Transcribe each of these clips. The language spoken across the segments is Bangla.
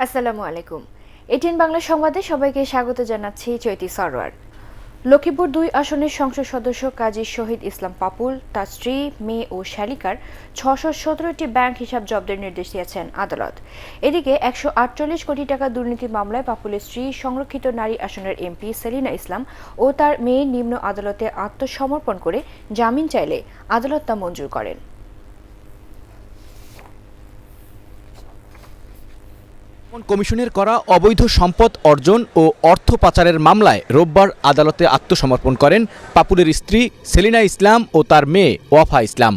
আসসালামু আলাইকুম। এটিএন বাংলা সংবাদে সবাইকে স্বাগত জানাচ্ছি চৈতি সরোয়ার। লক্ষ্মীপুর ২ আসনের সংসদ সদস্য কাজী শহীদ ইসলাম পাপুল, তার স্ত্রী, মেয়ে ও শালিকার ৬১৭টি ব্যাংক হিসাব জব্দের নির্দেশ দিয়েছেন আদালত। এদিকে ১৪৮ কোটি টাকা দুর্নীতি মামলায় পাপুলের স্ত্রী সংরক্ষিত নারী আসনের এমপি সেলিনা ইসলাম ও তার মেয়ে নিম্ন আদালতে আত্মসমর্পণ করে জামিন চাইলে আদালত তা মঞ্জুর করেন। কমিশনের করা অবৈধ সম্পদ অর্জন ও অর্থ পাচারের মামলায় রোববার আদালতে আত্মসমর্পণ করেন পাপুলের স্ত্রী সেলিনা ইসলাম ও তার মেয়ে ওয়াফা ইসলাম।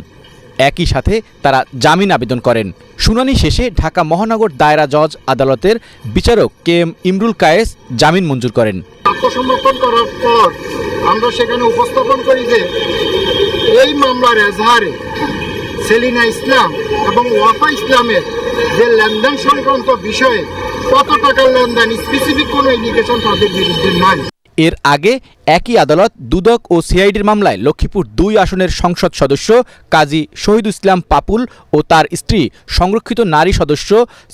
একই সাথে তারা জামিন আবেদন করেন। শুনানি শেষে ঢাকা মহানগর দায়রা জজ আদালতের বিচারক কে এম ইমরুল কায়েস জামিন মঞ্জুর করেন। আত্মসমর্পণ করার পর আমরা সেখানে উপস্থাপন করি যে এই মামলার এজাহারে সেলিনা ইসলাম এবং ওয়াফা ইসলামের যে লেনদেন সংক্রান্ত বিষয়ে কত টাকার লেনদেন স্পেসিফিক কোনো ইন্ডিকেশন তাদের বিরুদ্ধে নাই। এর আগে একই আদালত দুদক ও সিআইডির মামলায় লক্ষ্মীপুর ২ আসনের সংসদ সদস্য কাজী শহীদ ইসলাম পাপুল ও তার স্ত্রী সংরক্ষিত নারী সদস্য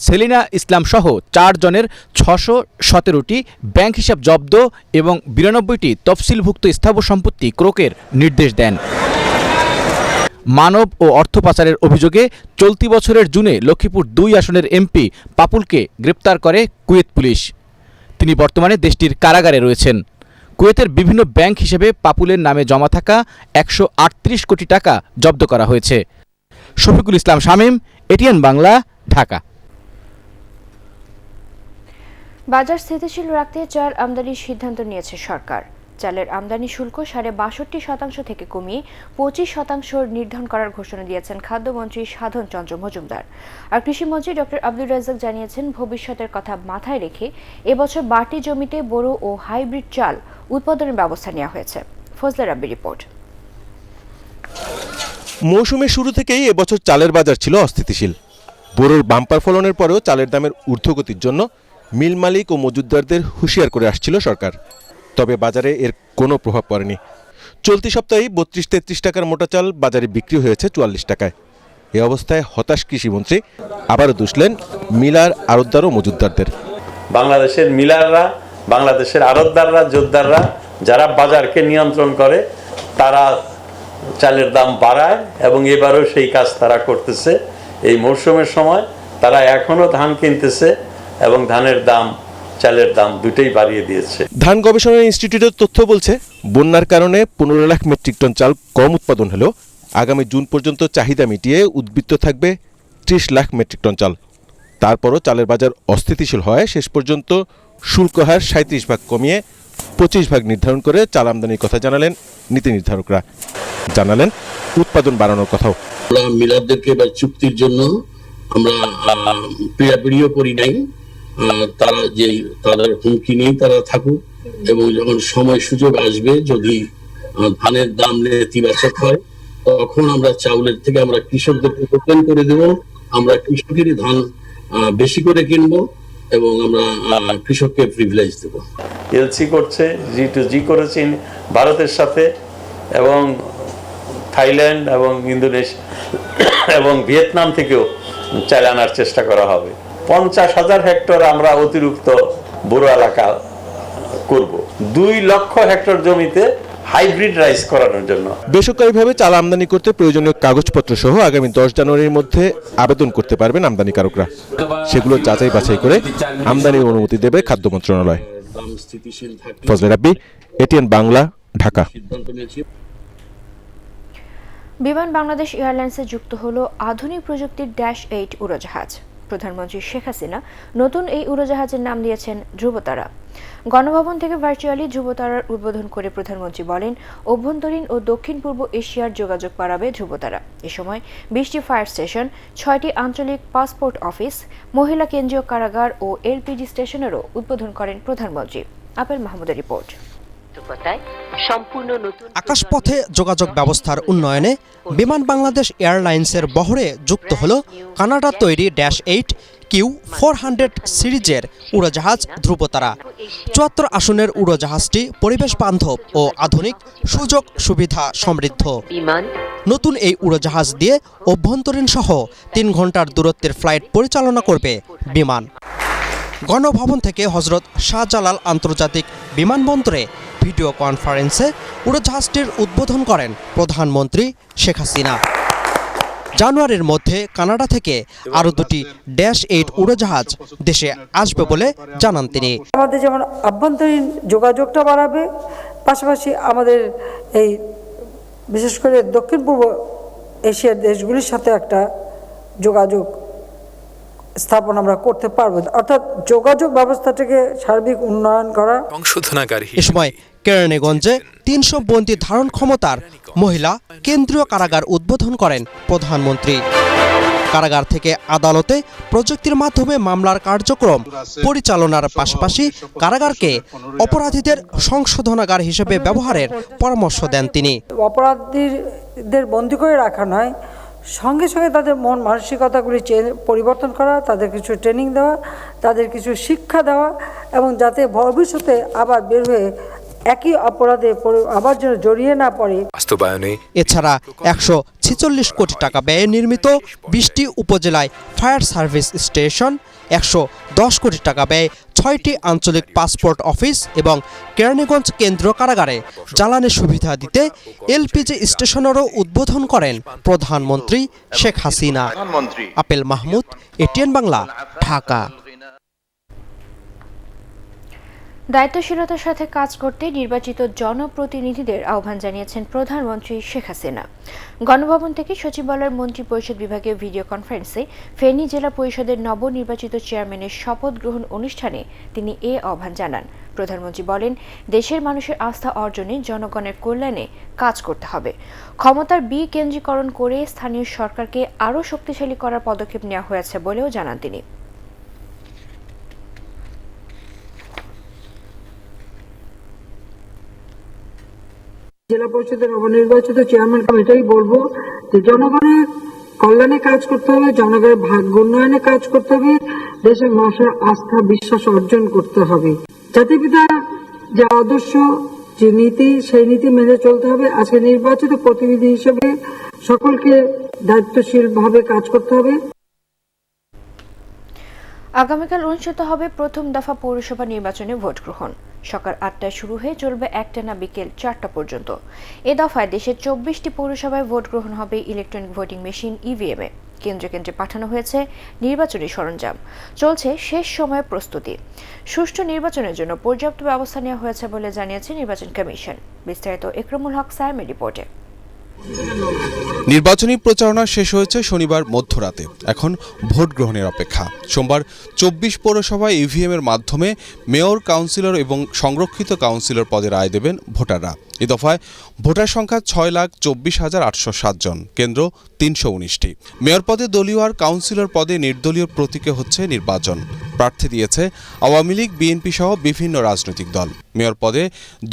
সেলিনা ইসলাম সহ ৪ জনের ৬১৭টি ব্যাংক হিসাব জব্দ এবং ৯২টি তফসিলভুক্ত স্থাবর সম্পত্তি ক্রোকের নির্দেশ দেন। মানব ও অর্থ পাচারের অভিযোগে চলতি বছরের জুনে লক্ষ্মীপুর ২ আসনের এমপি পাপুলকে গ্রেপ্তার করে কুয়েত পুলিশ। তিনি বর্তমানে দেশটির কারাগারে রয়েছেন। কুয়েতের বিভিন্ন ব্যাংক হিসেবে পাপুলের নামে জমা থাকা ১৩৮ কোটি টাকা জব্দ করা হয়েছে। শফিকুল ইসলাম শামীম, এটিএন বাংলা, ঢাকা। বাজার স্থিতিশীল রাখতে চাল আমদানির সিদ্ধান্ত নিয়েছে সরকার। চালের আমদানি শুল্ক ৬২% থেকে কমিয়ে ২৫% নির্ধারণ করার ঘোষণা দিয়েছেন খাদ্যমন্ত্রী সাধন চন্দ্র মজুমদার। আর কৃষিমন্ত্রী ডক্টর আব্দুর রাজ্জাক জানিয়েছেন, ভবিষ্যতের কথা মাথায় রেখে এবছর বাড়তি জমিতে বোরো ও হাইব্রিড চাল উৎপাদনের ব্যবস্থা নেওয়া হয়েছে। ফজলে রাব্বি রিপোর্ট। মৌসুমের শুরু থেকেই এবছর চালের বাজার ছিল অস্থিতিশীল। বোরোর বাম্পার ফলনের পরেও চালের দামের ঊর্ধ্বগতির জন্য মিল মালিক ও মজুতদারদের হুঁশিয়ার করে আসছিল সরকার। তবে বাজারে এর কোনো প্রভাব পড়েনি। চলতি সপ্তাহেই ৩২-৩৩ টাকার মোটা চাল বাজারে বিক্রি হয়েছে ৪৪ টাকায়। এ অবস্থায় হতাশ কৃষিমন্ত্রী আবারও দুষলেন মিলার, আড়তদার ও মজুতদারদের। বাংলাদেশের মিলাররা, বাংলাদেশের আড়তদাররা, জোতদাররা যারা বাজারকে নিয়ন্ত্রণ করে তারা চালের দাম বাড়ায় এবং এবারও সেই কাজ তারা করতেছে। এই মরশুমের সময় তারা এখনও ধান কিনতেছে এবং ধানের দাম, চালের দাম দুটোই বাড়িয়ে দিয়েছে। ধান গবেষণা ইনস্টিটিউটের তথ্য বলছে, বন্যার কারণে ১৫ লাখ মেট্রিক টন চাল কম উৎপাদন হলেও আগামী জুন পর্যন্ত চাহিদা মিটিয়ে উদ্বৃত্ত থাকবে ৩০ লাখ মেট্রিক টন চাল। তারপরও চালের বাজার অস্থিতিশীল হয় শেষ পর্যন্ত শুল্ক হার ৩৭% কমিয়ে ২৫% নির্ধারণ করে চাল আমদানির কথা জানালেন নীতি নির্ধারকরা। জানালেন উৎপাদন বাড়ানোর কথাও। মিলারদেরকে এবার চুক্তির জন্য আমরা পিড়াপিড়িও করি নাই। তারা যে তাদের হুমকি নেই, তারা থাকুক এবং যখন সময় সুযোগ আসবে, যদি ধানের দাম নেতিবাচক হয়, তখন আমরা চাউলের থেকে আমরা কৃষকদেরকে ওপেন করে দেব। আমরা কৃষকেরই ধান বেশি করে কিনবো এবং আমরা কৃষককে প্রিভিলেজ দেব। এলসি করছে, G2G করেছে ভারতের সাথে এবং থাইল্যান্ড এবং ইন্দোনেশিয়া এবং ভিয়েতনাম থেকেও চাল আনার চেষ্টা করা হবে। ৫০,০০০ হেক্টর আমরা অতিরিক্ত বোরো এলাকা করব। ২ লক্ষ হেক্টর জমিতে হাইব্রিড রাইস করানোর জন্য। বেসরকারিভাবে চাল আমদানি করতে প্রয়োজনীয় কাগজপত্র সহ আগামী ১০ জানুয়ারির মধ্যে আবেদন করতে পারবেন আমদানিকারকরা। সেগুলো যাচাই বাছাই করে আমদানির অনুমতি দেবে খাদ্য মন্ত্রণালয়। ফজলে রাব্বি, এটিএন বাংলা, ঢাকা। বিমান বাংলাদেশ এয়ারলাইন্সে যুক্ত হলো আধুনিক প্রযুক্তির -8 উড়োজাহাজ। প্রধানমন্ত্রী শেখ হাসিনা নতুন এই উড়োজাহাজের নাম দিয়েছেন ধ্রুবতারা। গণভবন থেকে ভার্চুয়ালি ধ্রুবতারার উদ্বোধন করে প্রধানমন্ত্রী বলেন, অভ্যন্তরীণ ও দক্ষিণ পূর্ব এশিয়ার যোগাযোগ বাড়াবে ধ্রুবতারা। এ সময় ২০টি ফায়ার স্টেশন, 6টি আঞ্চলিক পাসপোর্ট অফিস, মহিলা কেন্দ্রীয় কারাগার ও এলপিজি স্টেশনেরও উদ্বোধন করেন প্রধানমন্ত্রী। আপেল মাহমুদের রিপোর্ট। আকাশপথে যোগাযোগ ব্যবস্থার উন্নয়নে বিমান বাংলাদেশ এয়ারলাইন্সের বহরে যুক্ত হল কানাডা তৈরি -8 Q400 সিরিজের উড়োজাহাজ ধ্রুবতারা। ৭৪ আসনের উড়োজাহাজটি পরিবেশ বান্ধব ও আধুনিক সুযোগ সুবিধা সমৃদ্ধ। নতুন এই উড়োজাহাজ দিয়ে অভ্যন্তরীণ সহ ৩ ঘন্টার দূরত্বের ফ্লাইট পরিচালনা করবে বিমান। গণভবন থেকে হজরত শাহজালাল আন্তর্জাতিক বিমানবন্দরে ভিডিও কনফারেন্সে উড়োজাহাজটির উদ্বোধন করেন প্রধানমন্ত্রী শেখ হাসিনা। জানুয়ারির মধ্যে কানাডা থেকে আরও 2টি -8 উড়োজাহাজ দেশে আসবে বলে জানান তিনি। আমাদের যেমন আভ্যন্তরীণ যোগাযোগটা বাড়াবে, পাশাপাশি আমাদের এই বিশেষ করে দক্ষিণ পূর্ব এশিয়ার দেশগুলির সাথে একটা যোগাযোগ স্থাপন আমরা করতে পারবো, অর্থাৎ যোগাযোগ ব্যবস্থাটাকে সার্বিক উন্নয়ন করা। এ সময় কেরানীগঞ্জে 300 বন্দী ধারণ ক্ষমতার মহিলা কেন্দ্রীয় কারাগার উদ্বোধন করেন প্রধানমন্ত্রী। কারাগার থেকে আদালতে প্রযুক্তির মাধ্যমে মামলার কার্যক্রম পরিচালনার পাশাপাশি কারাগারকে অপরাধীদের সংশোধনাগার হিসেবে ব্যবহারের পরামর্শ দেন তিনি। অপরাধীদের বন্দী করে রাখা নয়, সঙ্গে সঙ্গে তাদের মন মানসিকতাগুলি পরিবর্তন করা, তাদের কিছু ট্রেনিং দেওয়া, তাদের কিছু শিক্ষা দেওয়া, এবং যাতে ভবিষ্যতে আবার বের হয়ে একই অপরাধে আবার যেন জড়িয়ে না পড়ে। এছাড়া 146 কোটি টাকা ব্যয়ে নির্মিত 20টি উপজেলায় ফায়ার সার্ভিস স্টেশন, 110 কোটি টাকা ব্যয়ে 6টি আঞ্চলিক পাসপোর্ট অফিস এবং কেরানীগঞ্জ কেন্দ্রীয় কারাগারে জ্বালানি সুবিধা দিতে এলপিজি স্টেশনেরও উদ্বোধন করেন প্রধানমন্ত্রী শেখ হাসিনা। আপেল মাহমুদ, এটিএন বাংলা, ঢাকা। দায়িত্বশীলতার সাথে কাজ করতে নির্বাচিত জনপ্রতিনিধিদের আহ্বান জানিয়েছেন প্রধানমন্ত্রী শেখ হাসিনা। গণভবন থেকে সচিবালয়ের মন্ত্রী পরিষদ বিভাগীয় ভিডিও কনফারেন্সে ফেনী জেলা পরিষদের নবনির্বাচিত চেয়ারম্যানের শপথ গ্রহণ অনুষ্ঠানে তিনি এ আহ্বান জানান। প্রধানমন্ত্রী বলেন, দেশের মানুষের আস্থা অর্জনে জনগণের কল্যাণে কাজ করতে হবে। ক্ষমতার বিকেন্দ্রীকরণ করে স্থানীয় সরকারকে আরও শক্তিশালী করার পদক্ষেপ নেওয়া হয়েছে বলেও জানান তিনি। জেলা পরিষদের নবনির্বাচিত চেয়ারম্যানকে আমি এটাই বলবো যে জনগণের কল্যাণে কাজ করতে হবে, জনগণের ভাগ্য উন্নয়নে কাজ করতে হবে, দেশের মানুষের আস্থা বিশ্বাস অর্জন করতে হবে। জাতির পিতা যে আদর্শ, যে নীতি, সেই নীতি মেনে চলতে হবে। আজকে নির্বাচিত প্রতিনিধি হিসেবে সকলকে দায়িত্বশীল ভাবে কাজ করতে হবে। আগামীকাল অনুষ্ঠিত হবে প্রথম দফা পৌরসভা নির্বাচনে ভোট গ্রহণ। সকাল 8টায় শুরু হয়ে চলবে একটানা বিকেল 4টা পর্যন্ত। এ দফায় দেশের 24টি পৌরসভায় ভোট গ্রহণ হবে ইলেকট্রনিক ভোটিং মেশিন ইভিএম এ। কেন্দ্রে কেন্দ্রে পাঠানো হয়েছে নির্বাচনী সরঞ্জাম। চলছে শেষ সময়ের প্রস্তুতি। সুষ্ঠু নির্বাচনের জন্য পর্যাপ্ত ব্যবস্থা নেওয়া হয়েছে বলে জানিয়েছে নির্বাচন কমিশন। বিস্তারিত ইকরামুল হক সায়েমের রিপোর্টে। নির্বাচনী প্রচারণা শেষ হয়েছে শনিবার মধ্যরাতে। এখন ভোট গ্রহণের অপেক্ষা। সোমবার 24 পৌরসভায় ইভিএম এর মাধ্যমে মেয়র, কাউন্সিলর এবং সংরক্ষিত কাউন্সিলর পদে রায় দেবেন ভোটাররা। এ দফায় ভোটার সংখ্যা 6,24,807 জন, কেন্দ্র 319টি। মেয়র পদে দলীয় আর কাউন্সিলর পদে নির্দলীয় প্রতীকে হচ্ছে নির্বাচন। প্রার্থী দিয়েছে আওয়ামী লীগ, বিএনপি সহ বিভিন্ন রাজনৈতিক দল। মেয়র পদে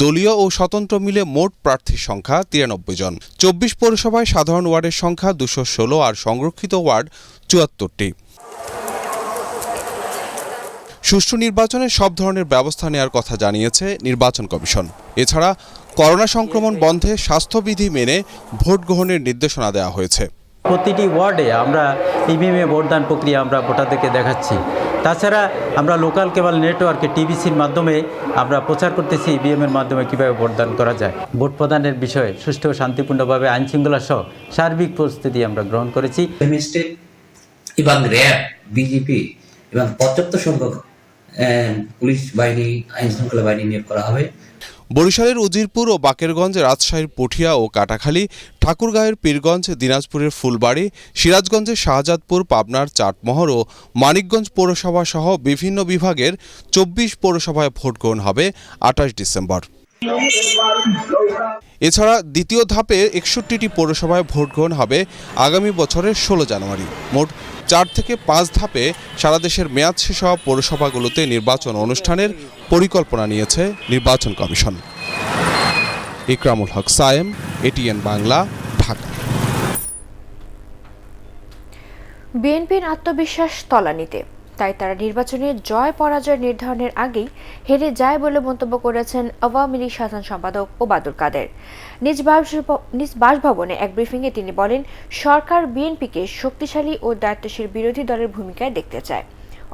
দলীয় ও স্বতন্ত্র মিলে মোট প্রার্থীর সংখ্যা 93 জন। 24 পৌরসভায় সাধারণ ওয়ার্ডের সংখ্যা 216 আর সংরক্ষিত ওয়ার্ড 74টি। সুষ্ঠু নির্বাচনে সব ধরনের ব্যবস্থা নেওয়ার কথা জানিয়েছে নির্বাচন কমিশন। এছাড়া করোনা সংক্রমণ বন্ধে স্বাস্থ্যবিধি মেনে ভোট গ্রহণের নির্দেশনা দেওয়া হয়েছে। প্রতিটি ওয়ার্ডে আমরা ইভিএমে ভোটদান প্রক্রিয়া আমরা ভোটারদেরকে দেখাচ্ছি। তাছাড়া আমরা লোকাল কেবল নেটওয়ার্কে টিভিসির মাধ্যমে আমরা প্রচার করতেছি ইভিএমের মাধ্যমে কীভাবে ভোটদান করা যায়। ভোট প্রদানের বিষয়ে সুষ্ঠু ও শান্তিপূর্ণভাবে আইনশৃঙ্খলা সহ সার্বিক প্রস্তুতি আমরা গ্রহণ করেছি। স্টেট এবং র্যাব, বিজেপি এবং পর্যাপ্ত সংখ্যক পুলিশ বাহিনী, আইন শৃঙ্খলা বাহিনী নিয়োগ করা হবে। বরিশালের উজিরপুর ও বাকেরগঞ্জ, রাজশাহীর পুঠিয়া ও কাটাখালী, ঠাকুরগাঁয়ের পীরগঞ্জ, দিনাজপুরের ফুলবাড়ি, সিরাজগঞ্জের শাহজাদপুর, পাবনার চাটমোহর ও মানিকগঞ্জ পৌরসভা সহ বিভিন্ন বিভাগের 24 পৌরসভায় ভোট গ্রহণ হবে 28 ডিসেম্বর। এছাড়া দ্বিতীয় ধাপে 61টি পৌরসভায় ভোট গ্রহণ হবে আগামী বছরের 16 জানুয়ারি। মোট 4 থেকে 5 ধাপে সারা দেশের মেয়াদ শেষ হওয়া পৌরসভাগুলোতে নির্বাচন অনুষ্ঠানের পরিকল্পনা নিয়েছে নির্বাচন কমিশন। ইকরামুল হক সায়েম, এটিএন বাংলা, ঢাকা। বিএনপির আত্মবিশ্বাস তলানিতে, তাই তারা নির্বাচনে জয় পরাজয় নির্ধারণের আগেই হেরে যায় বলে মন্তব্য করেছেন আওয়ামী লীগ সাধারণ সম্পাদক ওবায়দুল কাদের। নিজ বাসভবনে এক ব্রিফিংয়ে তিনি বলেন, সরকার বিএনপিকে শক্তিশালী ও দায়িত্বশীল বিরোধী দলের ভূমিকায় দেখতে চায়।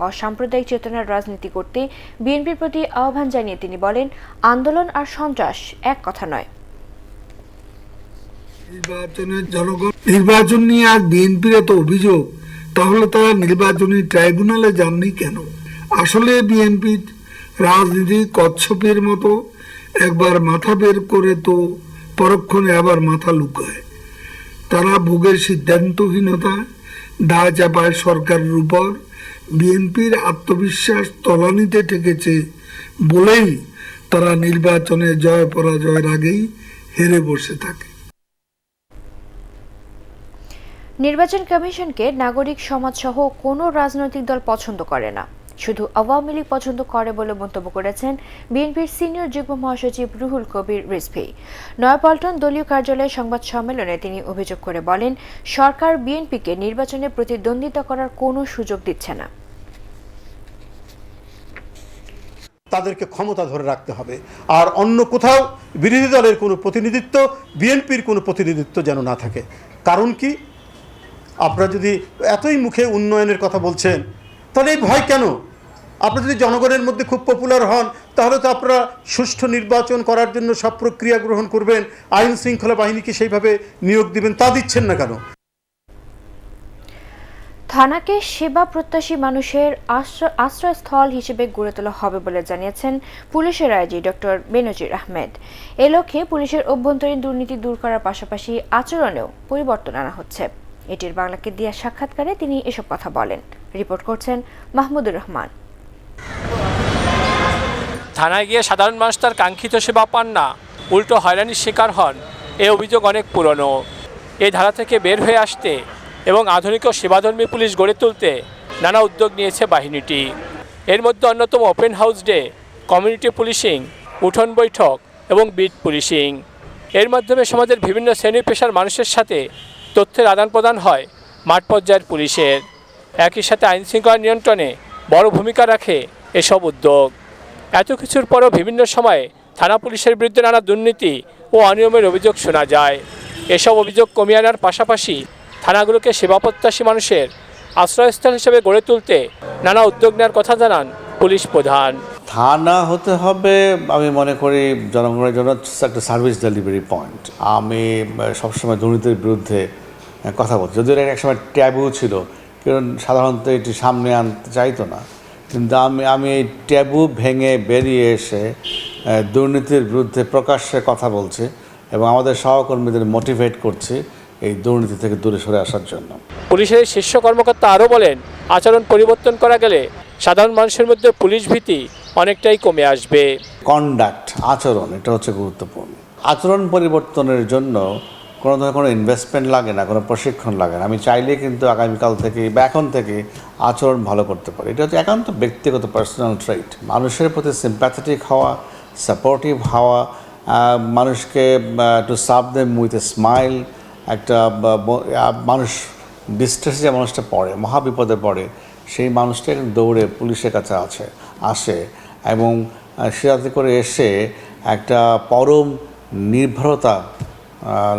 অসাম্প্রদায়িক চেতনার রাজনীতি করতে বিএনপির প্রতি আহ্বান জানিয়ে তিনি বলেন, আন্দোলন আর সন্ত্রাস এক কথা নয়। নির্বাচন নিয়ে আর বিএনপির এত অভিযোগ, তাহলে তারা নির্বাচনী ট্রাইব্যুনালে যাননি কেন? আসলে বিএনপির রাজনীতি কচ্ছপের মতো, একবার মাথা বের করে তো পরক্ষণে আবার মাথা লুকায়। তারা ভোগের সিদ্ধান্তহীনতা, দায় চাপায় সরকারের উপর। বিএনপির আত্মবিশ্বাস তলানিতে ঠেকেছে বলেই তারা নির্বাচনে জয় পরাজয়ের আগেই হেরে বসে থাকে। নির্বাচন কমিশনকে নাগরিক সমাজ সহ কোনো রাজনৈতিক দল পছন্দ করে না, শুধু আওয়ামী লীগ পছন্দ করে বলে মন্তব্য করেছেন বিএনপির সিনিয়র যুগ্ম মহাসচিব রুহুল কবির রিজভী। নয়াপল্টন দলীয় কার্যালয়ে সংবাদ সম্মেলনে তিনি অভিযোগ করে বলেন, সরকার বিএনপিকে নির্বাচনে প্রতিদ্বন্দ্বিতা করার কোনো সুযোগ দিচ্ছে না। তাদেরকে ক্ষমতা ধরে রাখতে হবে, আর অন্য কোথাও বিরোধী দলের কোনো প্রতিনিধিত্ব, বিএনপির কোনো প্রতিনিধিত্ব যেন না থাকে। কারণ কি, আপনারা যদি এতই মুখে উন্নয়নের কথা বলছেন, তাহলে এই ভয় কেন? আপনারা যদি জনগণের মধ্যে খুব পপুলার হন, তাহলে তো আপনারা সুষ্ঠু নির্বাচন করার জন্য সব প্রক্রিয়া গ্রহণ করবেন, আইন শৃঙ্খলা বাহিনীকে সেইভাবে নিয়োগ দিবেন, তা দিচ্ছেন না কেন? থানাকে সেবা প্রত্যাশী মানুষের আশ্রয়স্থল হিসেবে গড়ে তোলা হবে বলে জানিয়েছেন পুলিশের আইজি ডক্টর বেনজির আহমেদ। এ লক্ষ্যে পুলিশের অভ্যন্তরীণ দুর্নীতি দূর করার পাশাপাশি আচরণেও পরিবর্তন আনা হচ্ছে। এটির বাংলাকে দেয়া সাক্ষাৎকারে তিনি এসব কথা বলেন। রিপোর্ট করছেন মাহমুদুর রহমান। থানায় গিয়ে সাধারণ মানুষ তার কাঙ্ক্ষিত সেবা পান না, উল্টো হয়রানির শিকার হন, এ অভিযোগ অনেক পুরনো। এই ধারা থেকে বের হয়ে আসতে এবং আধুনিক ও সেবাধর্মী পুলিশ গড়ে তুলতে নানা উদ্যোগ নিয়েছে বাহিনীটি। এর মধ্যে অন্যতম open house day, community policing, উঠোন বৈঠক এবং বিট পুলিশিং। এর মাধ্যমে সমাজের বিভিন্ন শ্রেণী পেশার মানুষের সাথে তথ্যের আদান প্রদান হয় মাঠ পর্যায়ের পুলিশের। একই সাথে আইনশৃঙ্খলা নিয়ন্ত্রণে বড় ভূমিকা রাখে এসব উদ্যোগ। এত কিছুর পরও বিভিন্ন সময়ে থানা পুলিশের বিরুদ্ধে নানা দুর্নীতি ও অনিয়মের অভিযোগ শোনা যায়। এসব অভিযোগ কমিয়ে আনার পাশাপাশি থানাগুলোকে সেবাপ্রত্যাশী মানুষের আশ্রয়স্থল হিসেবে গড়ে তুলতে নানা উদ্যোগ নেওয়ার কথা জানান পুলিশ প্রধান। থানা হতে হবে, আমি মনে করি, জনগণের জন্য একটা সার্ভিস ডেলিভারি পয়েন্ট। আমি সবসময় দুর্নীতির বিরুদ্ধে কথা বলছি, যদিও এক সময় ট্যাবু ছিল, কারণ সাধারণত এটি সামনে আনতে চাইতো না, কিন্তু আমি এই ট্যাবু ভেঙে বেরিয়ে এসে দুর্নীতির বিরুদ্ধে প্রকাশ্যে কথা বলছি এবং আমাদের সহকর্মীদের মোটিভেট করছি এই দুর্নীতি থেকে দূরে সরে আসার জন্য। পুলিশের শীর্ষ কর্মকর্তা আরও বলেন, আচরণ পরিবর্তন করা গেলে সাধারণ মানুষের মধ্যে পুলিশ ভীতি অনেকটাই কমে আসবে। কন্ডাক্ট, আচরণ, এটা হচ্ছে গুরুত্বপূর্ণ। আচরণ পরিবর্তনের জন্য কোনো ধরনের কোনো ইনভেস্টমেন্ট লাগে না, কোনো প্রশিক্ষণ লাগে না। আমি চাইলে কিন্তু আগামীকাল থেকে বা এখন থেকে আচরণ ভালো করতে পারি। এটা হচ্ছে একান্ত ব্যক্তিগত পার্সোনাল ট্রেট। মানুষের প্রতি সিম্প্যাথেটিক হওয়া, সাপোর্টিভ হওয়া, মানুষকে to serve them with a smile. একটা মানুষ ডিস্ট্রেসে যে মানুষটা পড়ে, মহাবিপদে পড়ে, সেই মানুষটা দৌড়ে পুলিশের কাছে আসে এবং সেটাতে করে এসে একটা পরম নির্ভরতা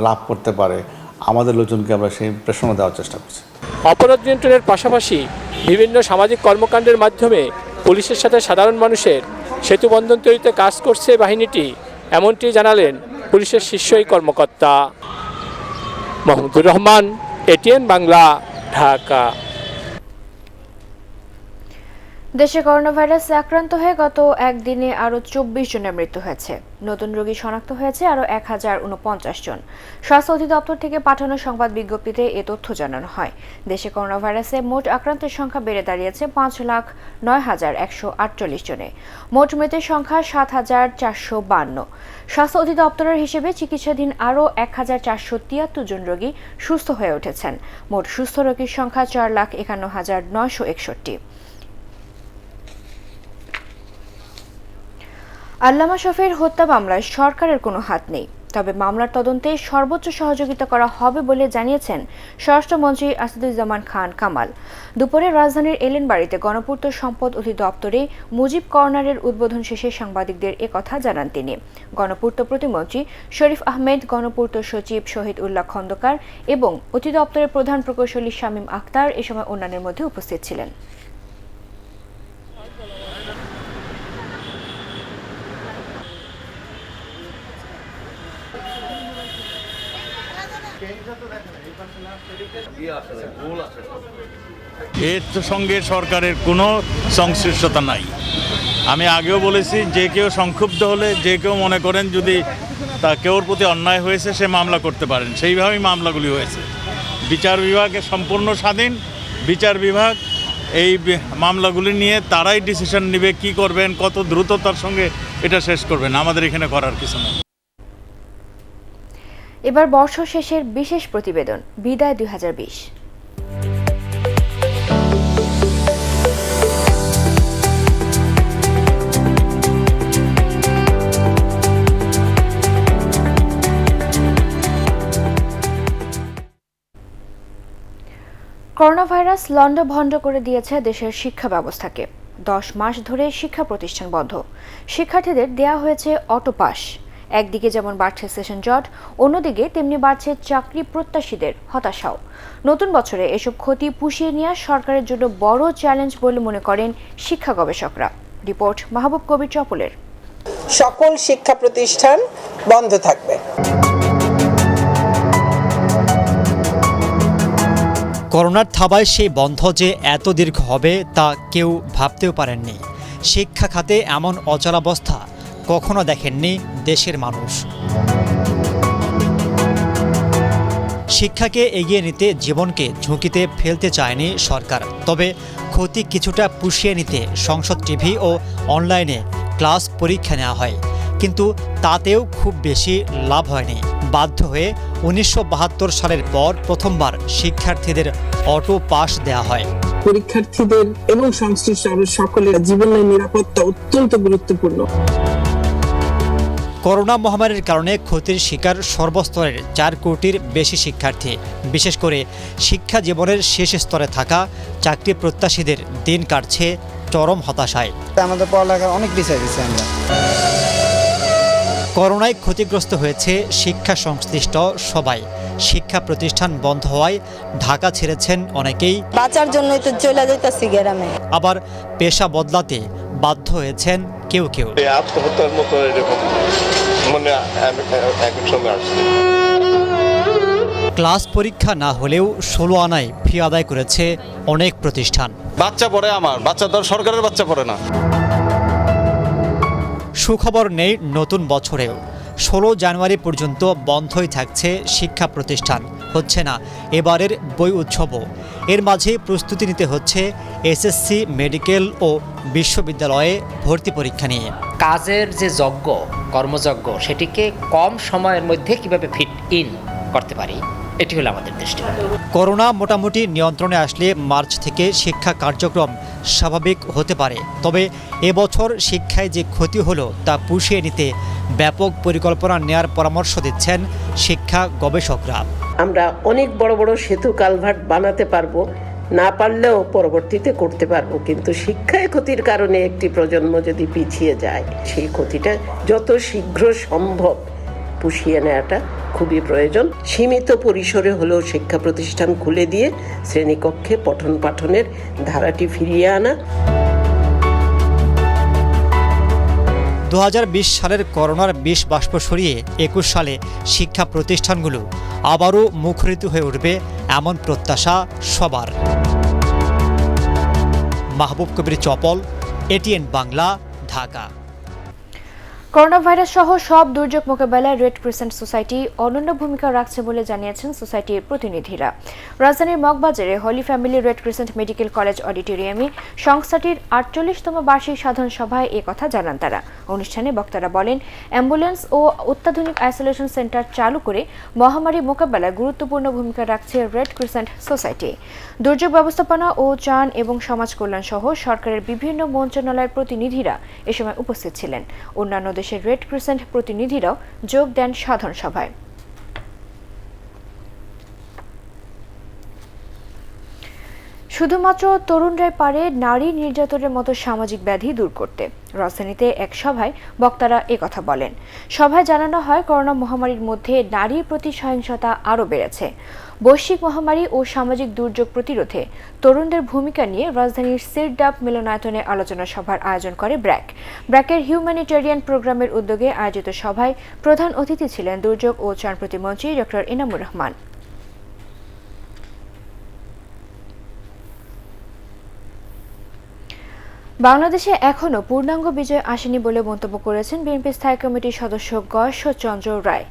লাভ করতে পারে। আমাদের লোকজনকে আমরা সেই প্রেরণা দেওয়ার চেষ্টা করছি। অপরাধ নিয়ন্ত্রণের পাশাপাশি বিভিন্ন সামাজিক কর্মকাণ্ডের মাধ্যমে পুলিশের সাথে সাধারণ মানুষের সেতুবন্ধন তৈরিতে কাজ করছে বাহিনীটি, এমনটি জানালেন পুলিশের শীর্ষ এই কর্মকর্তা। মাহমুদুর রহমান, এটিএন বাংলা, ঢাকা। দেশে করোনা ভাইরাসে আক্রান্ত হয়ে গত একদিনে আরও 24 জনের মৃত্যু হয়েছে। নতুন রোগী শনাক্ত হয়েছে আরও 1049 জন। স্বাস্থ্য অধিদপ্তর থেকে পাঠানো সংবাদ বিজ্ঞপ্তিতে এ তথ্য জানানো হয়। দেশে করোনা ভাইরাসে মোট আক্রান্তের সংখ্যা বেড়ে দাঁড়িয়েছে 5,09,148 জনে। মোট মৃতের সংখ্যা 7,452। স্বাস্থ্য অধিদপ্তরের হিসেবে চিকিৎসাধীন আরও 1,473 জন রোগী সুস্থ হয়ে উঠেছেন। মোট সুস্থ রোগীর সংখ্যা 4,51,961। আল্লামা শফির হত্যা মামলায় সরকারের কোনো হাত নেই, তবে মামলার তদন্তে সর্বোচ্চ সহযোগিতা করা হবে বলে জানিয়েছেন স্বরাষ্ট্রমন্ত্রী আসাদুজ্জামান খান কামাল। দুপুরে রাজধানীর এলেন বাড়িতে গণপূর্ত সম্পদ অধিদপ্তরে মুজিব কর্নারের উদ্বোধন শেষে সাংবাদিকদের একথা জানান তিনি। গণপূর্ত প্রতিমন্ত্রী শরীফ আহমেদ, গণপূর্ত সচিব শহীদ উল্লাহ খন্দকার এবং অধিদপ্তরের প্রধান প্রকৌশলী শামীম আক্তার এ সময় অন্যান্যের মধ্যে উপস্থিত ছিলেন। এর সঙ্গে সরকারের কোনো সংশ্লিষ্টতা নাই। আমি আগেও বলেছি, যে কেউ সংক্ষুব্ধ হলে, যে কেউ মনে করেন যদি তা কেউর প্রতি অন্যায় হয়েছে সে মামলা করতে পারেন, সেইভাবেই মামলাগুলি হয়েছে। বিচার বিভাগে সম্পূর্ণ স্বাধীন। বিচার বিভাগ এই মামলাগুলি নিয়ে তারাই ডিসিশন নেবে কি করবেন, কত দ্রুততার সঙ্গে এটা শেষ করবেন। আমাদের এখানে করার কিছু নেই। এবার বর্ষ শেষের বিশেষ প্রতিবেদন বিদায় 2020। করোনা ভাইরাস লন্ডভন্ড করে দিয়েছে দেশের শিক্ষা ব্যবস্থাকে। 10 মাস ধরে শিক্ষা প্রতিষ্ঠান বন্ধ, শিক্ষার্থীদের দেয়া হয়েছে অটো পাস। একদিকে যেমন বাড়ছে সেশন জট, অন্যদিকে তেমনি বাড়ছে চাকরি প্রত্যাশীদের হতাশাও। নতুন বছরে এসব ক্ষতি পুষিয়ে নেওয়া সরকারের জন্য বড় চ্যালেঞ্জ বলে মনে করেন শিক্ষা গবেষকরা। রিপোর্ট মাহবুব কবির চপলের। সকল শিক্ষা প্রতিষ্ঠান বন্ধ থাকবে। করোনার থাবায় সেই বন্ধ যে এত দীর্ঘ হবে তা কেউ ভাবতেও পারেননি। শিক্ষা খাতে এমন অচলাবস্থা কখনো দেখেননি দেশের মানুষ। শিক্ষাকে এগিয়ে নিতে জীবনকে ঝুঁকিতে ফেলতে চায়নি সরকার, তবে ক্ষতি কিছুটা পুষিয়ে নিতে সংসদ টিভি ও অনলাইনে ক্লাস পরীক্ষা নেওয়া হয়, কিন্তু তাতেও খুব বেশি লাভ হয়নি। বাধ্য হয়ে 1972 সালের পর প্রথমবার শিক্ষার্থীদের অটো পাস দেওয়া হয়। পরীক্ষার্থীদের এবং সংশ্লিষ্ট সকলের জীবনের নিরাপত্তা অত্যন্ত গুরুত্বপূর্ণ। করোনা মহামারীর কারণে ক্ষতির শিকার সর্বস্তরের 4 কোটির বেশি শিক্ষার্থী। বিশেষ করে শিক্ষা জীবনের শেষ স্তরে থাকা চাকরি প্রত্যাশীদের দিন কাটছে চরম হতাশায়। আমাদের পড়ালেখা অনেক পিছিয়ে গেছে আমরা। করোনায় ক্ষতিগ্রস্ত হয়েছে শিক্ষা সংশ্লিষ্ট সবাই। শিক্ষা প্রতিষ্ঠান বন্ধ হওয়ায় ঢাকা ছেড়েছেন অনেকেই। বাঁচার জন্যই তো চলে যাইতাছি গ্রামে। আবার পেশা বদলাতে বাধ্য হয়েছেন কেউ কেউ। আত্মহত্যার মতো এরকম মনে এক সময় আসছে। ক্লাস পরীক্ষা না হলেও 16 আনায় ফি আদায় করেছে অনেক প্রতিষ্ঠান। বাচ্চা পড়ে, আমার বাচ্চা তো সরকারের বাচ্চা পড়ে না। সুখবর নেই নতুন বছরেও। 16 জানুয়ারি পর্যন্ত বন্ধই থাকছে শিক্ষা প্রতিষ্ঠান। হচ্ছে না এবারের বই উৎসবও। এর মাঝে প্রস্তুতি নিতে হচ্ছে এসএসসি, মেডিকেল ও বিশ্ববিদ্যালয়ে ভর্তি পরীক্ষা নিয়ে। কাজের যে যজ্ঞ, কর্মযজ্ঞ, সেটিকে কম সময়ের মধ্যে কিভাবে ফিট ইন করতে পারি, এটি হলো আমাদের দৃষ্টি। করোনা মোটামুটি নিয়ন্ত্রণে আসলে মার্চ থেকে শিক্ষা কার্যক্রম স্বাভাবিক হতে পারে। তবে এবছর শিক্ষায় যে ক্ষতি হলো তা পুষিয়ে নিতে ব্যাপক পরিকল্পনা নেওয়ার পরামর্শ দিচ্ছেন শিক্ষা গবেষকরা। আমরা অনেক বড় বড় সেতু কালভার্ট বানাতে পারবো, না পারলেও পরবর্তীতে করতে পারবো, কিন্তু শিক্ষায় ক্ষতির কারণে একটি প্রজন্ম যদি পিছিয়ে যায়, সেই ক্ষতিটা যত শীঘ্র সম্ভব পুষিয়ে নেওয়াটা খুবই প্রয়োজন। সীমিত পরিসরে হলেও শিক্ষা প্রতিষ্ঠান খুলে দিয়ে শ্রেণীকক্ষে পঠন পাঠনের ধারাটি ফিরিয়ে আনা। 2020 সালের করোনার বিষ বাষ্প সরিয়ে 21 সালে শিক্ষা প্রতিষ্ঠানগুলো আবারও মুখরিত হয়ে উঠবে এমন প্রত্যাশা সবার। Mahbub Kabir Chapal, ATN Bangla, Dhaka. Corona virus সহ সব দুর্যোগ মোকাবেলায় রেড ক্রিসেন্ট সোসাইটি অনন্য ভূমিকা রাখছে বলে জানিয়েছেন সোসাইটির প্রতিনিধিরা। রাজধানীর মগবাজারে holy family red crescent medical college অডিটোরিয়ামে সংস্থাটির 48তম বার্ষিক সাধারণ সভায় কথা জানান তারা। অনুষ্ঠানে বক্তারা বলেন, অ্যাম্বুলেন্স ও অত্যাধুনিক আইসোলেশন সেন্টার চালু করে মহামারী মোকাবেলায় গুরুত্বপূর্ণ ভূমিকা রাখছে রেড ক্রিসেন্ট সোসাইটি। দুর্যোগ ব্যবস্থাপনা ও ত্রাণ এবং সমাজ কল্যাণ সহ সরকারের বিভিন্ন মন্ত্রণালয়ের প্রতিনিধিরা এ সময় উপস্থিত ছিলেন। অন্যান্য দেশের রেড ক্রিসেন্ট প্রতিনিধিরাও যোগ দেন সাধারণ সভায়। শুধুমাত্র তরুণরাই পারে নারী নির্যাতনের মতো সামাজিক ব্যাধি দূর করতে। রাজধানীতে এক সভায় বক্তারা একথা বলেন। সভায় জানানো হয়, করোনা মহামারীর মধ্যে নারীর প্রতি সহিংসতা আরও বেড়েছে। বৈশ্বিক মহামারী ও সামাজিক দুর্যোগ প্রতিরোধে তরুণদের ভূমিকা নিয়ে রাজধানীর সিরডাপ মিলনায়তনে আলোচনা সভার আয়োজন করে ব্র্যাকের হিউম্যানিটেরিয়ান প্রোগ্রামের উদ্যোগে আয়োজিত সভায় প্রধান অতিথি ছিলেন দুর্যোগ ও ত্রাণ প্রতিমন্ত্রী ডক্টর ইনামুর রহমান। বাংলাদেশে এখনও পূর্ণাঙ্গ বিজয় আসেনি বলে মন্তব্য করেছেন বিএনপি স্থায়ী কমিটির সদস্য গয়েশ্বরচন্দ্র রায়।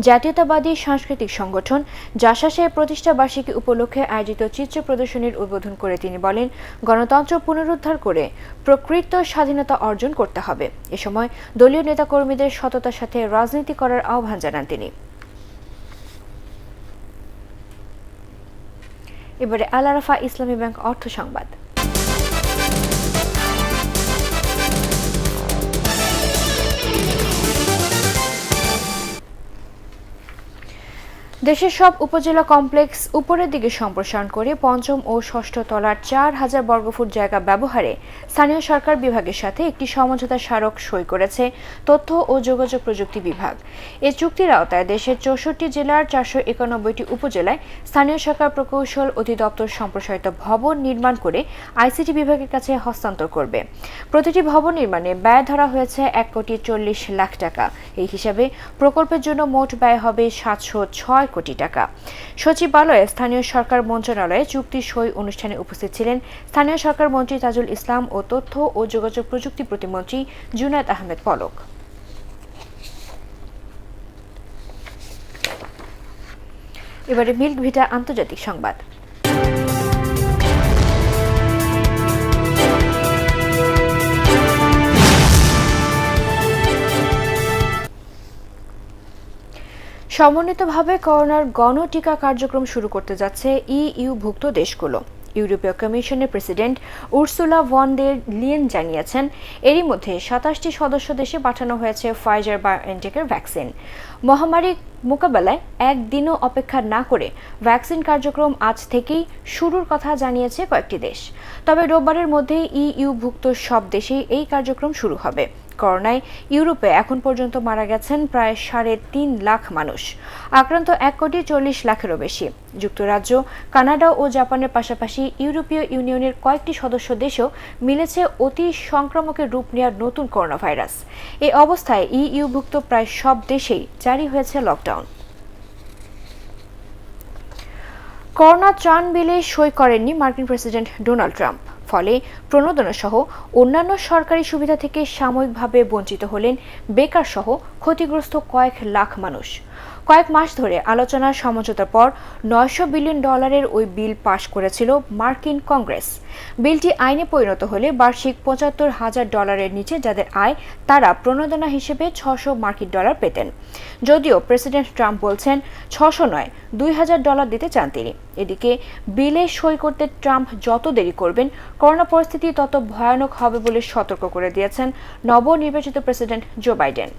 জাতীয়তাবাদী সাংস্কৃতিক সংগঠন জাসাসের প্রতিষ্ঠা বার্ষিকী উপলক্ষে আয়োজিত চিত্র প্রদর্শনীর উদ্বোধন করে তিনি বলেন, গণতন্ত্র পুনরুদ্ধার করে প্রকৃত স্বাধীনতা অর্জন করতে হবে। এ সময় দলীয় নেতাকর্মীদের সততার সাথে রাজনীতি করার আহ্বান জানান তিনি। এবারে আল আরাফা ইসলামী ব্যাংক অর্থ সংবাদ। দেশের সব উপজেলা কমপ্লেক্স উপরের দিকে সম্প্রসারণ করে পঞ্চম ও ষষ্ঠ তলার 4000 বর্গফুট জায়গা ব্যবহারে স্থানীয় সরকার বিভাগের সাথে একটি সমঝোতা স্মারক সই করেছে তথ্য ও যোগাযোগ প্রযুক্তি বিভাগ। এই চুক্তির আওতায় দেশের 64 জেলার 491টি উপজেলায় স্থানীয় সরকার প্রকৌশল অধিদপ্তর সম্প্রসারিত ভবন নির্মাণ করে আইসিটি বিভাগের কাছে হস্তান্তর করবে। প্রতিটি ভবন নির্মাণে ব্যয় ধরা হয়েছে 1,40,00,000 টাকা। এই হিসাবে প্রকল্পের জন্য মোট ব্যয় হবে 706 কোটি টাকা। সচিবালয়ে স্থানীয় সরকার মন্ত্রণালয়ে চুক্তি সই অনুষ্ঠানে উপস্থিত ছিলেন স্থানীয় সরকার মন্ত্রী তাজুল ইসলাম ও তথ্য ও যোগাযোগ প্রযুক্তি প্রতিমন্ত্রী জুনায়েদ আহমেদ পলক। এবারে মিল্ক ভিটা আন্তর্জাতিক সংবাদ। সমন্বিতভাবে করোনার গণটিকা কার্যক্রম শুরু করতে যাচ্ছে ইইউভুক্ত দেশগুলো। ইউরোপীয় কমিশনের প্রেসিডেন্ট উর্সুলা ভন দের লিয়েন জানিয়েছেন, এরই মধ্যে 27টি সদস্য দেশে পাঠানো হয়েছে ফাইজার বায়োএনটেকের ভ্যাকসিন। মহামারী মোকাবেলায় একদিনও অপেক্ষা না করে ভ্যাকসিন কার্যক্রম আজ থেকেই শুরুর কথা জানিয়েছে কয়েকটি দেশ। তবে রোববারের মধ্যে ইইউভুক্ত সব দেশেই এই কার্যক্রম শুরু হবে। করোনায় ইউরোপে এখন পর্যন্ত মারা গেছেন প্রায় 3.5 লাখ মানুষ, আক্রান্ত 1,40,00,000-এরও বেশি। যুক্তরাজ্য, কানাডা ও জাপানের পাশাপাশি ইউরোপীয় ইউনিয়নের কয়েকটি সদস্য দেশেও মিলেছে অতি সংক্রামকের রূপ নেওয়ার নতুন করোনা ভাইরাস। এই অবস্থায় ইইউভুক্ত প্রায় সব দেশেই জারি হয়েছে লকডাউন। করোনা ত্রাণ বিলে সই করেননি মার্কিন প্রেসিডেন্ট ডোনাল্ড ট্রাম্প। ফলে প্রণোদনা সহ অন্যান্য সরকারি সুবিধা থেকে সাময়িকভাবে বঞ্চিত হলেন বেকার সহ ক্ষতিগ্রস্ত কয়েক লাখ মানুষ। কয়েক মাস ধরে আলোচনা সমঝোতার পর $900 বিলিয়ন ওই বিল পাশ করেছিল মার্কিন কংগ্রেস। বিলটি আইনে পরিণত হলে বার্ষিক $75,000 নিচে যাদের আয় তারা প্রণোদনা হিসেবে $600 পেতেন। যদিও প্রেসিডেন্ট ট্রাম্প বলছেন 600 নয়, $2,000 দিতে চান তিনি। এদিকে বিলে সই করতে ট্রাম্প যত দেরি করবেন করোনা পরিস্থিতি তত ভয়ানক হবে বলে সতর্ক করে দিয়েছেন নবনির্বাচিত প্রেসিডেন্ট জো বাইডেন।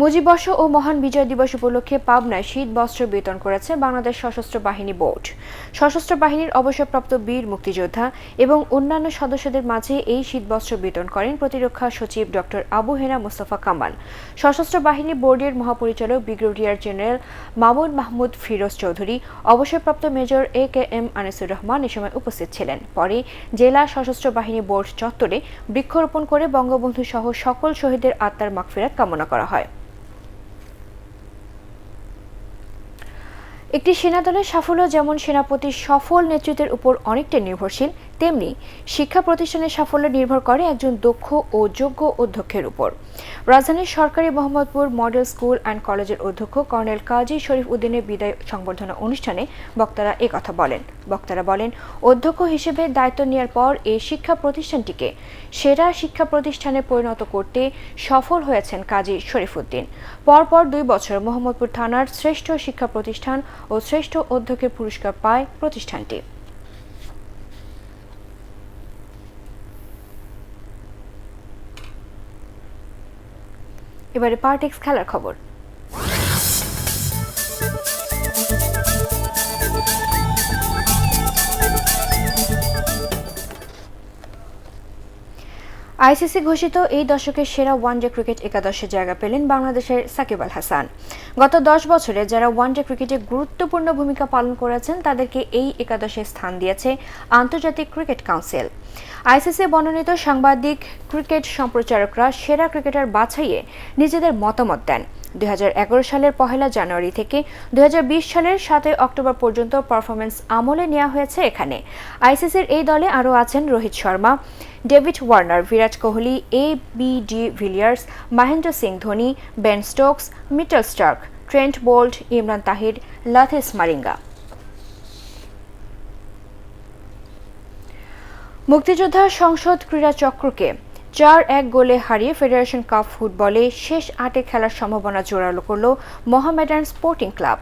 মুজিববর্ষ ও মহান বিজয় দিবস উপলক্ষে পাবনায় শীত বস্ত্র বিতরণ করেছে বাংলাদেশ সশস্ত্র বাহিনী বোর্ড। সশস্ত্র বাহিনীর অবসরপ্রাপ্ত বীর মুক্তিযোদ্ধা এবং অন্যান্য সদস্যদের মাঝে এই শীত বস্ত্র বিতরণ করেন প্রতিরক্ষা সচিব ডক্টর আবু হেনা মোস্তফা কামাল। সশস্ত্র বাহিনী বোর্ডের মহাপরিচালক ব্রিগেডিয়ার জেনারেল মামুন মাহমুদ ফিরোজ চৌধুরী, অবসরপ্রাপ্ত মেজর AKM আনিসুর রহমান এ সময় উপস্থিত ছিলেন। পরে জেলা সশস্ত্র বাহিনী বোর্ড চত্বরে বৃক্ষরোপণ করে বঙ্গবন্ধু সহ সকল শহীদের আত্মার মাগফিরাত কামনা করা হয়। একটি সেনাদলের সাফল্য যেমন সেনাপতির সফল নেতৃত্বের উপর অনেকটা নির্ভরশীল, তেমনি শিক্ষা প্রতিষ্ঠানের সাফল্য নির্ভর করে একজন দক্ষ ও যোগ্য অধ্যক্ষের উপর। রাজধানীর সরকারি মোহাম্মদপুর মডেল স্কুল অ্যান্ড কলেজের অধ্যক্ষ কর্নেল কাজী শরীফ উদ্দিনের বিদায় সংবর্ধনা অনুষ্ঠানে বক্তারা একথা বলেন। বক্তারা বলেন, অধ্যক্ষ হিসেবে দায়িত্ব নেওয়ার পর এই শিক্ষা প্রতিষ্ঠানটিকে সেরা শিক্ষা প্রতিষ্ঠানে পরিণত করতে সফল হয়েছেন কাজী শরীফ উদ্দিন। পরপর 2 বছর মোহাম্মদপুর থানার শ্রেষ্ঠ শিক্ষা প্রতিষ্ঠান ও শ্রেষ্ঠ অধ্যক্ষের পুরস্কার পায় প্রতিষ্ঠানটি। এবারে পার্টেক্স খেলার খবর। আইসিসি ঘোষিত এই দশকের সেরা ওয়ানডে ক্রিকেট একাদশে জায়গা পেলেন বাংলাদেশের সাকিব আল হাসান। গত 10 বছরে যারা ওয়ানডে ক্রিকেটে গুরুত্বপূর্ণ ভূমিকা পালন করেছেন তাদেরকে এই একাদশে স্থান দিয়েছে আন্তর্জাতিক ক্রিকেট কাউন্সিল। আইসিসি মনোনীত সাংবাদিক ক্রিকেট সম্প্রচারকরা সেরা ক্রিকেটার বাছাইয়ে নিজেদের মতামত দেন। 2011 সালের 1 জানুয়ারি থেকে 2020 সালের 7 অক্টোবর পর্যন্ত পারফরমেন্স আমলে নেওয়া হয়েছে এখানে। আইসিসির এই দলে আরও আছেন Rohit Sharma, David Warner, Virat Kohli, AB de Villiers, Mahendra Singh Dhoni, Ben Stokes, Mitchell Starc, Trent Boult, Imran Tahir, লাথিস মালিঙ্গা। মুক্তিযোদ্ধা সংসদ ক্রীড়া চক্রকে 4-1 গোলে হারিয়ে ফেডারেশন কাপ ফুটবলে শেষ 8-এ খেলার সম্ভাবনা জোরালো করল মোহামেডান স্পোর্টিং ক্লাব।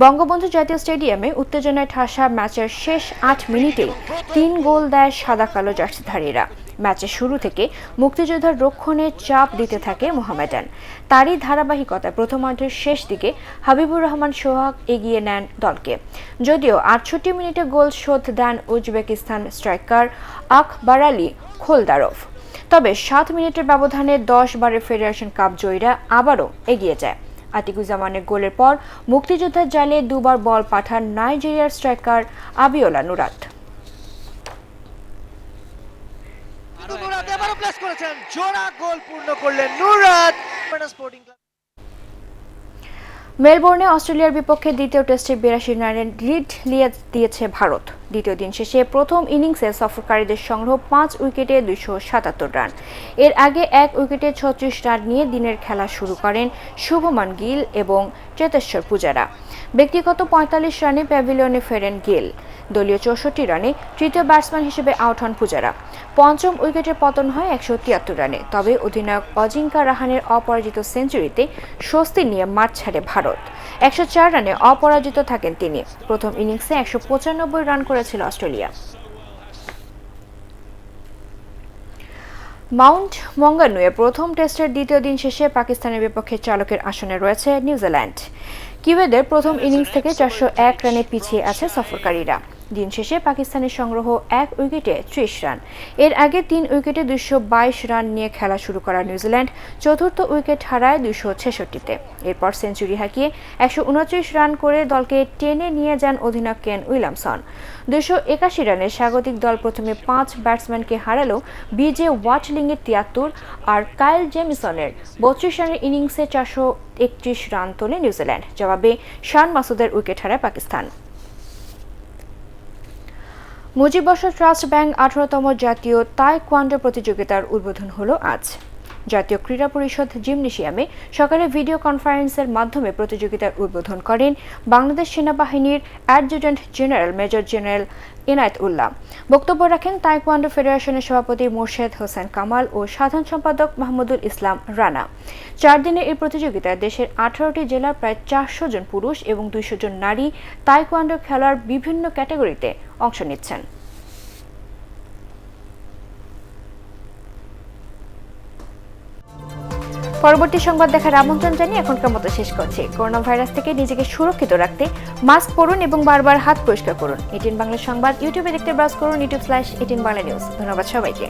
বঙ্গবন্ধু জাতীয় স্টেডিয়ামে উত্তেজনায় ঠাসা ম্যাচের শেষ 8 মিনিটে 3 গোল দেয় সাদা কালো জার্সিধারীরা। ম্যাচের শুরু থেকে মুক্তিযোদ্ধার রক্ষণে চাপ দিতে থাকে মোহামেডান। তারই ধারাবাহিকতায় প্রথমার্ধের শেষ দিকে হাবিবুর রহমান সোহাগ এগিয়ে নেন দলকে। যদিও 68 মিনিটে গোল শোধ দেন উজবেকিস্তান স্ট্রাইকার আকবর আলী খোলদারভ। তবে 7 মিনিটের ব্যবধানে 10 বারের ফেডারেশন কাপ জয়ীরা আবারও এগিয়ে যায়। আতিকুজ্জামানের গোলের পর মুক্তিযোদ্ধার জালে দুবার বল পাঠান নাইজেরিয়ার স্ট্রাইকার আবিওলা নুরাত। মেলবোর্নে অস্ট্রেলিয়ার বিপক্ষে দ্বিতীয় টেস্টে 82 রানের লিড দিয়েছে ভারত। দ্বিতীয় দিন শেষে প্রথম ইনিংসে সফরকারীদের সংগ্রহ 5 উইকেটে 277 রান। এর আগে 1 উইকেটে 36 রান নিয়ে দিনের খেলা শুরু করেন শুভমান গিল এবং চেতেশ্বর পূজারা। ব্যক্তিগত 45 রানে প্যাভিলিয়নে ফেরেন গিল। দলীয় 64 রানে তৃতীয় ব্যাটসম্যান হিসেবে আউট হন পূজারা। পঞ্চম উইকেটের পতন হয় 173 রানে। তবে অধিনায়ক অজিঙ্কা রাহানের অপরাজিত সেঞ্চুরিতে স্বস্তি নিয়ে মাঠ ছাড়ে ভারত। 104 রানে অপরাজিত থাকেন তিনি। প্রথম ইনিংসে 195 রান করেছিল অস্ট্রেলিয়া। মাউন্ট মঙ্গানুয়ে প্রথম টেস্টের দ্বিতীয় দিন শেষে পাকিস্তানের বিপক্ষে চালকের আসনে রয়েছে নিউজিল্যান্ড। কিউয়েদের প্রথম ইনিংস থেকে 401 রানে পিছিয়ে আছে সফরকারীরা। দিন শেষে পাকিস্তানের সংগ্রহ 1 উইকেটে 30 রান। এর আগে 3 উইকেটে 222 রান নিয়ে খেলা শুরু করা নিউজিল্যান্ড চতুর্থ উইকেট হারায় 266-তে। এরপর সেঞ্চুরি হাঁকিয়ে 129 রান করে দলকে টেনে নিয়ে যান অধিনায়ক কেন উইলিয়ামসন। 281 রানে স্বাগতিক দল প্রথমে 5 ব্যাটসম্যানকে হারালেও বিজে ওয়াটলিংয়ের 73 আর কাইল জেমিসনের 32 রানের ইনিংসে 431 রান তোলে নিউজিল্যান্ড। জবাবে শান মাসুদের উইকেট হারায় পাকিস্তান। মুজিব বর্ষর ট্রাস্ট ব্যাংক 18তম জাতীয় তাইকোয়ান্ডো প্রতিযোগিতার উদ্বোধন হলো আজ। জাতীয় ক্রীড়া পরিষদ জিমনেশিয়ামে সকালে ভিডিও কনফারেন্সের মাধ্যমে প্রতিযোগিতার উদ্বোধন করেন বাংলাদেশ সেনাবাহিনীর adjutant general major general Inayet Ullah. বক্তব্য রাখেন তাইকোয়ান্ডো ফেডারেশনের সভাপতি মোর্শেদ হোসেন কামাল ও সাধারণ সম্পাদক মাহমুদুল ইসলাম রানা। 4 দিনের এই প্রতিযোগিতায় দেশের 18টি জেলার প্রায় 400 জন পুরুষ এবং 200 জন নারী তাইকোয়ান্ডো খেলার বিভিন্ন ক্যাটাগরিতে অংশ নিচ্ছেন। পরবর্তী সংবাদ দেখার আমন্ত্রণ জানিয়ে এখনকার মতো শেষ করছি। করোনা ভাইরাস থেকে নিজেকে সুরক্ষিত রাখতে মাস্ক পরুন এবং বারবার হাত পরিষ্কার করুন। 18 বাংলা সংবাদ ইউটিউবে দেখতে ব্রাউজ করুন youtube/18 বাংলা নিউজ। ধন্যবাদ সবাইকে।